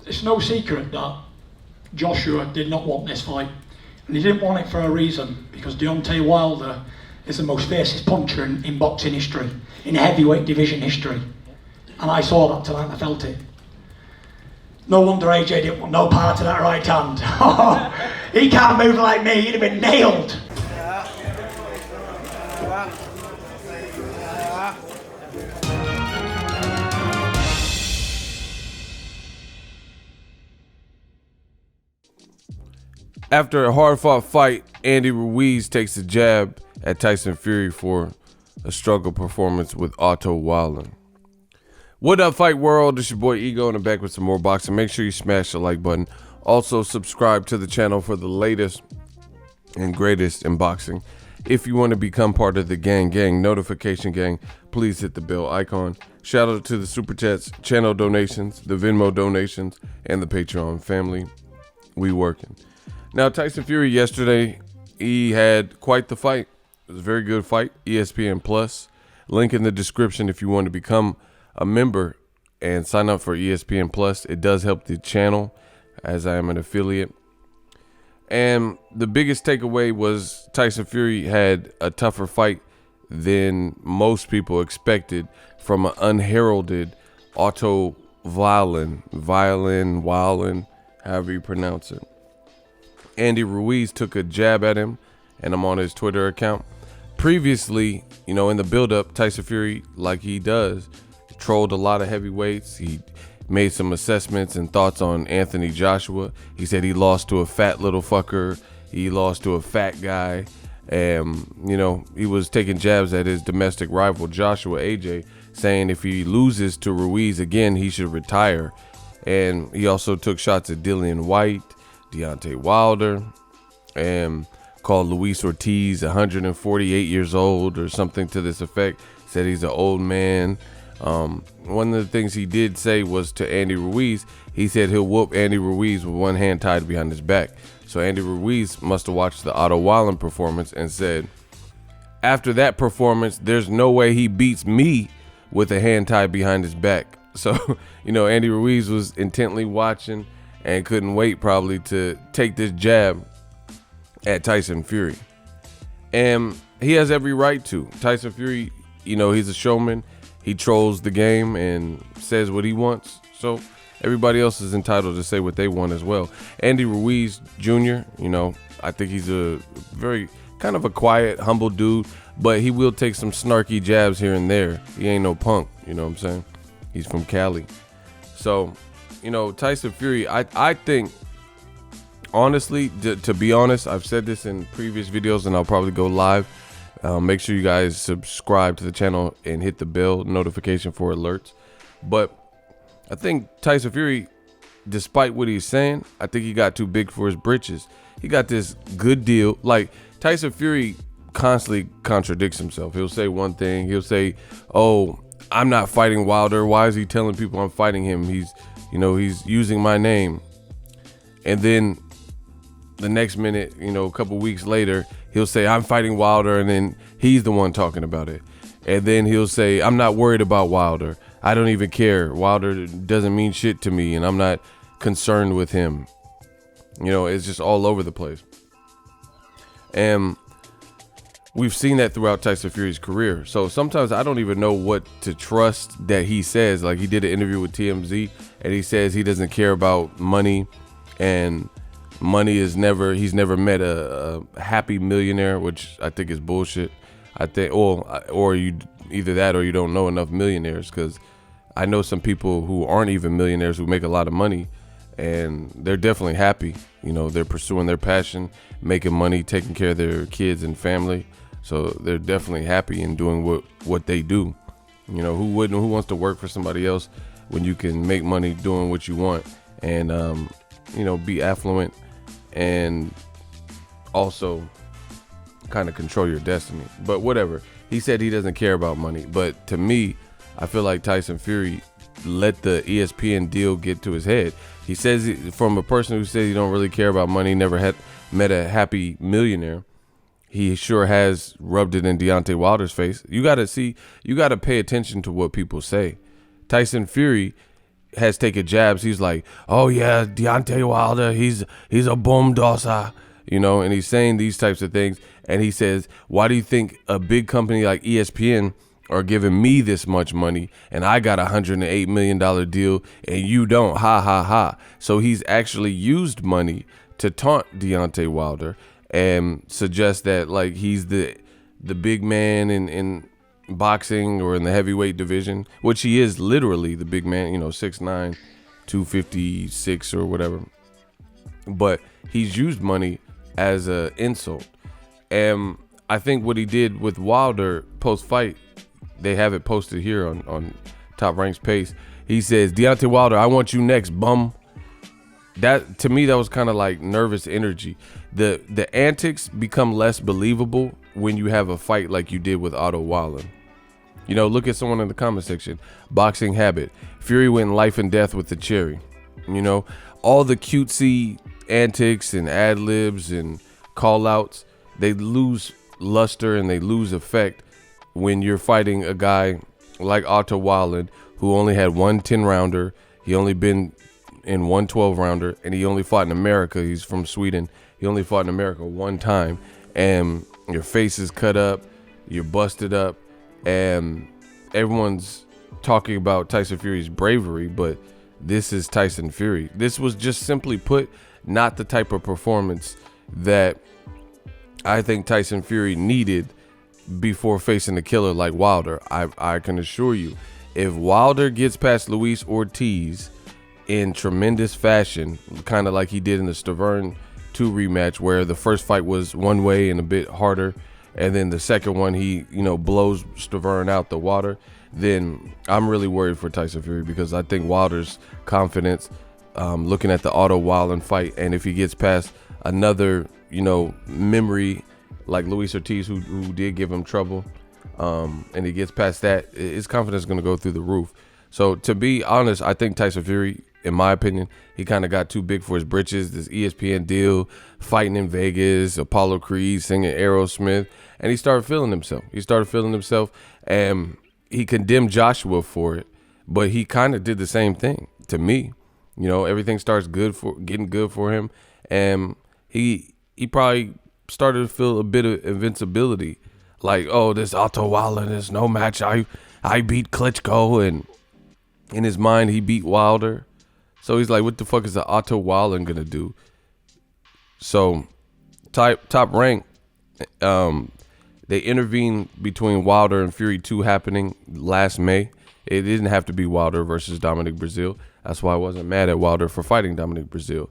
it's no secret that Joshua did not want this fight. And he didn't want it for a reason, because Deontay Wilder is the most fiercest puncher in boxing history, in heavyweight division history. And I saw that tonight, I felt it. No wonder AJ didn't want no part of that right hand. He can't move like me, he'd have been nailed. After a hard-fought fight, Andy Ruiz takes a jab at Tyson Fury for a struggle performance with Otto Wallin. What up, fight world? It's your boy Ego, and I'm back with some more boxing. Make sure you smash the like button. Also, subscribe to the channel for the latest and greatest in boxing. If you want to become part of the gang notification gang, please hit the bell icon. Shout out to the super chats, channel donations, the Venmo donations, and the Patreon family. We working. Now, Tyson Fury yesterday, he had quite the fight. It was a very good fight. ESPN Plus. Link in the description if you want to become a member and sign up for ESPN Plus. It does help the channel as I am an affiliate. And the biggest takeaway was Tyson Fury had a tougher fight than most people expected from an unheralded Otto Wallin, however you pronounce it. Andy Ruiz took a jab at him, and I'm on his Twitter account. Previously, in the build-up, Tyson Fury, like he does, trolled a lot of heavyweights. He made some assessments and thoughts on Anthony Joshua. He said he lost to a fat little fucker. He lost to a fat guy. And, he was taking jabs at his domestic rival, Joshua AJ, saying if he loses to Ruiz again, he should retire. And he also took shots at Dillian White, Deontay Wilder, and called Luis Ortiz 148 years old or something to this effect. Said he's an old man. One of the things he did say was to Andy Ruiz, he said he'll whoop Andy Ruiz with one hand tied behind his back. So Andy Ruiz must have watched the Otto Wallin performance and said, after that performance, there's no way he beats me with a hand tied behind his back. So, Andy Ruiz was intently watching and couldn't wait probably to take this jab at Tyson Fury. And he has every right to. Tyson Fury, he's a showman. He trolls the game and says what he wants. So everybody else is entitled to say what they want as well. Andy Ruiz Jr., I think he's a very kind of a quiet, humble dude, but he will take some snarky jabs here and there. He ain't no punk, you know what I'm saying? He's from Cali. So, Tyson Fury, I think, honestly, to be honest, I've said this in previous videos and I'll probably go live. Make sure you guys subscribe to the channel and hit the bell notification for alerts. But I think Tyson Fury, despite what he's saying, I think he got too big for his britches. He got this good deal. Like, Tyson Fury constantly contradicts himself. He'll say one thing. He'll say, oh, I'm not fighting Wilder. Why is he telling people I'm fighting him? He's using my name. And then the next minute, a couple weeks later, he'll say, I'm fighting Wilder, and then he's the one talking about it. And then he'll say, I'm not worried about Wilder. I don't even care. Wilder doesn't mean shit to me, and I'm not concerned with him. It's just all over the place. And we've seen that throughout Tyson Fury's career. So sometimes I don't even know what to trust that he says. Like, he did an interview with TMZ, and he says he doesn't care about money, and money is he's never met a happy millionaire, which I think is bullshit. I think, or you either that or you don't know enough millionaires, because I know some people who aren't even millionaires who make a lot of money and they're definitely happy. They're pursuing their passion, making money, taking care of their kids and family. So they're definitely happy in doing what they do. Who wants to work for somebody else when you can make money doing what you want and, be affluent and also kind of control your destiny. But whatever. He said he doesn't care about money. But to me, I feel like Tyson Fury let the ESPN deal get to his head. He says, from a person who says he don't really care about money, never had met a happy millionaire, he sure has rubbed it in Deontay Wilder's face. You got to pay attention to what people say. Tyson Fury has taken jabs. He's like, oh yeah, Deontay Wilder, he's a boom dosser, and he's saying these types of things. And he says, why do you think a big company like ESPN are giving me this much money and I got $108 million deal and you don't? Ha ha ha. So he's actually used money to taunt Deontay Wilder and suggest that like he's the big man in boxing or in the heavyweight division, which he is literally the big man, 6'9", 256 or whatever. But he's used money as an insult. And I think what he did with Wilder post-fight, they have it posted here on Top Rank's page. He says, Deontay Wilder, I want you next, bum. That, to me, that was kind of like nervous energy. The antics become less believable when you have a fight like you did with Otto Wallin. Look at someone in the comment section. Boxing habit. Fury went life and death with the cherry. All the cutesy antics and ad-libs and call-outs, they lose luster and they lose effect when you're fighting a guy like Otto Wallin, who only had one 10-rounder. He only been in one 12-rounder, and he only fought in America. He's from Sweden. He only fought in America one time. And your face is cut up, you're busted up, and everyone's talking about Tyson Fury's bravery, but this is Tyson Fury. This was just simply put not the type of performance that I think Tyson Fury needed before facing a killer like Wilder. I can assure you, if Wilder gets past Luis Ortiz in tremendous fashion, kind of like he did in the Stavern 2 rematch, where the first fight was one way and a bit harder, and then the second one he blows Stavern out the water, then I'm really worried for Tyson Fury, because I think Wilder's confidence, looking at the Otto Wallin fight, and if he gets past another memory like Luis Ortiz, who did give him trouble, and he gets past that, his confidence is going to go through the roof. So to be honest, I think Tyson Fury, in my opinion, he kind of got too big for his britches. This ESPN deal, fighting in Vegas, Apollo Creed singing Aerosmith, and he started feeling himself. And he condemned Joshua for it, but he kind of did the same thing to me. Everything starts getting good for him, and he probably started to feel a bit of invincibility, like, oh, this Otto Wallin is no match. I beat Klitschko, and in his mind he beat Wilder. So he's like, what the fuck is the Otto Wallin gonna do? So Top Rank, they intervened between Wilder and Fury 2 happening last May. It didn't have to be Wilder versus Dominic Breazeale. That's why I wasn't mad at Wilder for fighting Dominic Breazeale.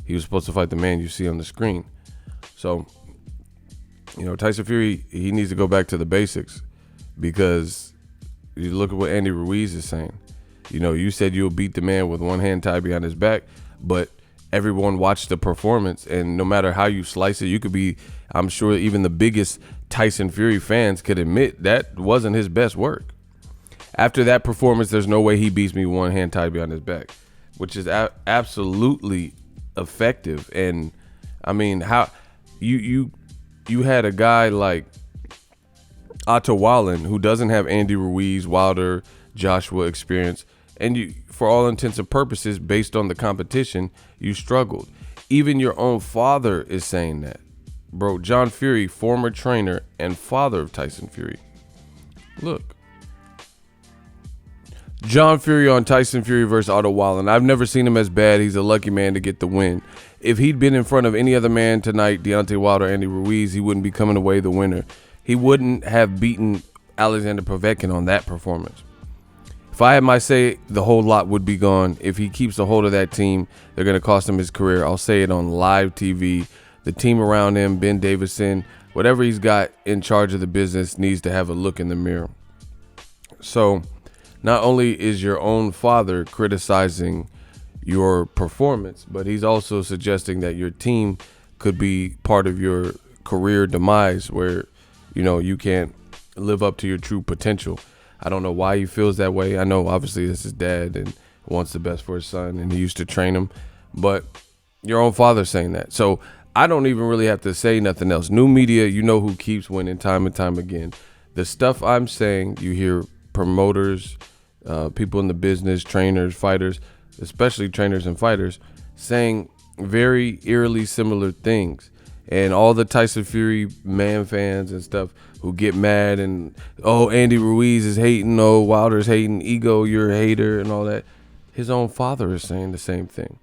He was supposed to fight the man you see on the screen. So, Tyson Fury, he needs to go back to the basics, because you look at what Andy Ruiz is saying. You said you'll beat the man with one hand tied behind his back, but everyone watched the performance, and no matter how you slice it, you could be, I'm sure even the biggest Tyson Fury fans could admit that wasn't his best work. After that performance, there's no way he beats me with one hand tied behind his back, which is absolutely effective. And I mean, how you had a guy like Otto Wallin, who doesn't have Andy Ruiz, Wilder, Joshua experience, and you, for all intents and purposes, based on the competition, you struggled. Even your own father is saying that. Bro, John Fury, former trainer and father of Tyson Fury. Look. John Fury on Tyson Fury versus Otto Wallin. I've never seen him as bad. He's a lucky man to get the win. If he'd been in front of any other man tonight, Deontay Wilder, Andy Ruiz, he wouldn't be coming away the winner. He wouldn't have beaten Alexander Povetkin on that performance. If I had my say, the whole lot would be gone. If he keeps a hold of that team, they're going to cost him his career. I'll say it on live TV. The team around him, Ben Davison, whatever he's got in charge of the business, needs to have a look in the mirror. So not only is your own father criticizing your performance, but he's also suggesting that your team could be part of your career demise, where, you can't live up to your true potential. I don't know why he feels that way. I know obviously this is dad and wants the best for his son, and he used to train him, but your own father's saying that. So I don't even really have to say nothing else. New media, who keeps winning time and time again. The stuff I'm saying, you hear promoters, people in the business, trainers, fighters, especially trainers and fighters, saying very eerily similar things. And all the Tyson Fury man fans and stuff who get mad and, oh, Andy Ruiz is hating, oh, Wilder's hating, ego, you're a hater, and all that. His own father is saying the same thing.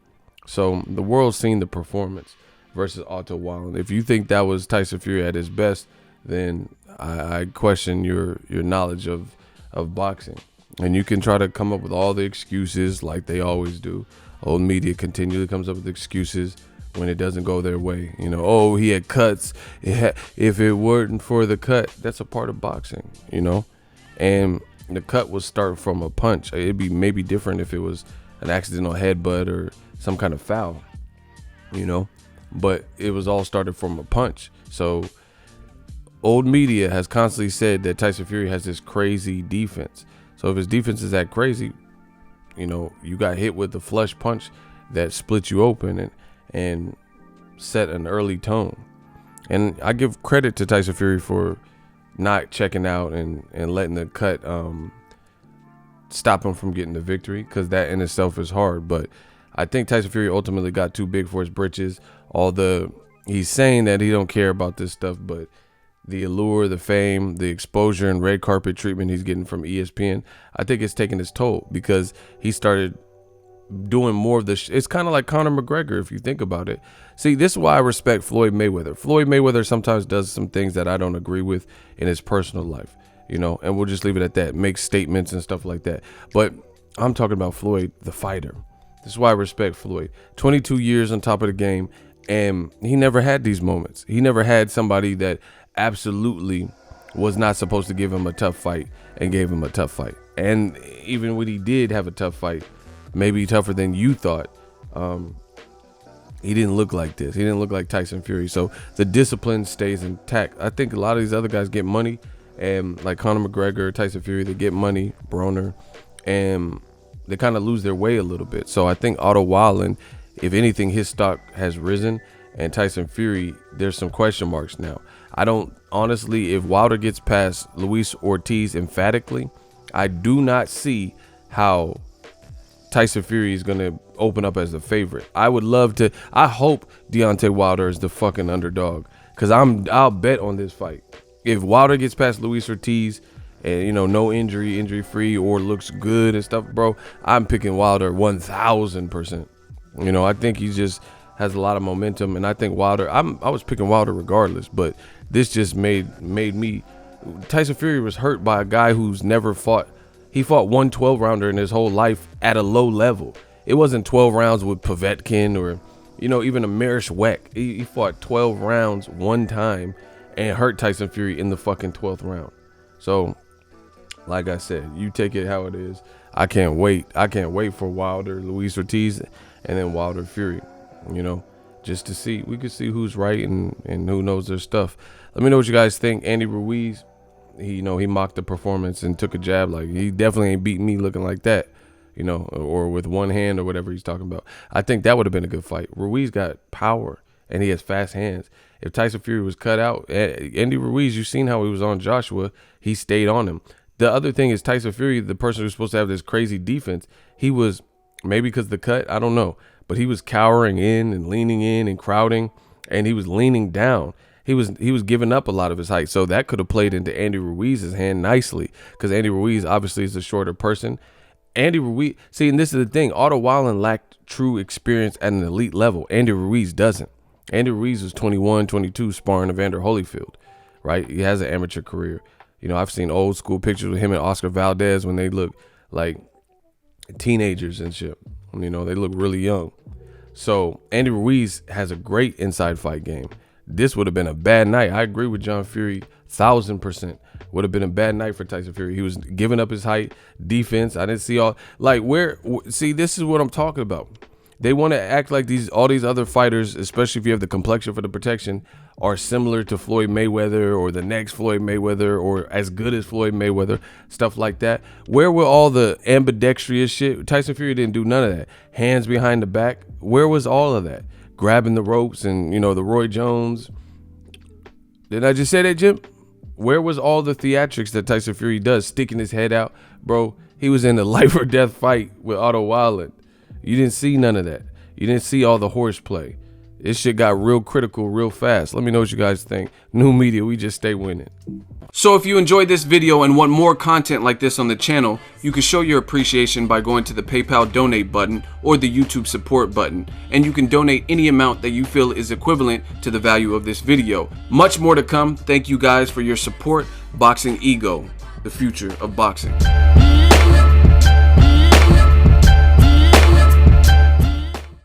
So the world's seen the performance versus Otto Wallin. If you think that was Tyson Fury at his best, then I question your knowledge of boxing. And you can try to come up with all the excuses like they always do. Old media continually comes up with excuses when it doesn't go their way. You know, oh, he had cuts. If it weren't for the cut, that's a part of boxing, you know. And the cut was start from a punch. It'd be maybe different if it was an accidental headbutt or some kind of foul, you know. But it was all started from a punch. So old media has constantly said that Tyson Fury has this crazy defense. So if his defense is that crazy, you know, you got hit with a flush punch that split you open and set an early tone. And I give credit to Tyson Fury for not checking out and letting the cut stop him from getting the victory, because that in itself is hard. But I think Tyson Fury ultimately got too big for his britches. He's saying that he don't care about this stuff, but the allure, the fame, the exposure, and red carpet treatment he's getting from ESPN, I think it's taking its toll, because he started doing more of this. It's kind of like Conor McGregor, if you think about it. See, this is why I respect Floyd Mayweather. Floyd Mayweather sometimes does some things that I don't agree with in his personal life, you know, and we'll just leave it at that. Makes statements and stuff like that. But I'm talking about Floyd, the fighter. This is why I respect Floyd. 22 years on top of the game, and he never had these moments. He never had somebody that absolutely was not supposed to give him a tough fight and gave him a tough fight. And even when he did have a tough fight, maybe tougher than you thought, he didn't look like this. He didn't look like Tyson Fury. So the discipline stays intact. I think a lot of these other guys get money, and like Conor McGregor, Tyson Fury, they get money, Broner, and they kind of lose their way a little bit. So I think Otto Wallin, if anything, his stock has risen, and Tyson Fury, there's some question marks now. I don't, honestly, if Wilder gets past Luis Ortiz emphatically, I do not see how Tyson Fury is going to open up as the favorite. I hope Deontay Wilder is the fucking underdog, because I'll bet on this fight. If Wilder gets past Luis Ortiz and, you know, no injury free, or looks good and stuff, bro, I'm picking Wilder 1,000%. You know, I think he just has a lot of momentum, and I think Wilder, I was picking Wilder regardless, but this just made me. Tyson Fury was hurt by a guy who's never fought. He fought one 12-rounder in his whole life at a low level. It wasn't 12 rounds with Povetkin or, you know, even a Marish Weck. He fought 12 rounds one time and hurt Tyson Fury in the fucking 12th round. So, like I said, you take it how it is. I can't wait. I can't wait for Wilder, Luis Ortiz, and then Wilder Fury, you know, just to see. We could see who's right and who knows their stuff. Let me know what you guys think. Andy Ruiz, he mocked the performance and took a jab. Like, he definitely ain't beat me looking like that, you know, or with one hand or whatever he's talking about. I think that would have been a good fight. Ruiz got power and he has fast hands. If Tyson Fury was cut out, Andy Ruiz, you've seen how he was on Joshua. He stayed on him. The other thing is Tyson Fury, the person who's supposed to have this crazy defense, he was, maybe because the cut, I don't know, but he was cowering in and leaning in and crowding, and he was leaning down. He was giving up a lot of his height, so that could have played into Andy Ruiz's hand nicely, because Andy Ruiz obviously is a shorter person. Andy Ruiz, see, and this is the thing, Otto Wallin lacked true experience at an elite level. Andy Ruiz doesn't. Andy Ruiz was 21, 22 sparring Evander Holyfield, right? He has an amateur career. You know, I've seen old school pictures with him and Oscar Valdez when they look like teenagers and shit. You know, they look really young. So Andy Ruiz has a great inside fight game. This would have been a bad night. I agree with John Fury 1,000%. Would have been a bad night for Tyson Fury. He was giving up his height, defense. I didn't see see, this is what I'm talking about. They want to act like all these other fighters, especially if you have the complexion for the protection, are similar to Floyd Mayweather or the next Floyd Mayweather or as good as Floyd Mayweather, stuff like that. Where were all the ambidextrous shit? Tyson Fury didn't do none of that. Hands behind the back. Where was all of that? Grabbing the ropes and, you know, the Roy Jones. Did I just say that, Jim? Where was all the theatrics that Tyson Fury does? Sticking his head out, bro. He was in a life or death fight with Otto Wallin. You didn't see none of that. You didn't see all the horseplay. This shit got real critical real fast. Let me know what you guys think. New media, we just stay winning. So if you enjoyed this video and want more content like this on the channel, you can show your appreciation by going to the PayPal donate button or the YouTube support button, and you can donate any amount that you feel is equivalent to the value of this video. Much more to come. Thank you guys for your support. Boxing Ego, the future of boxing.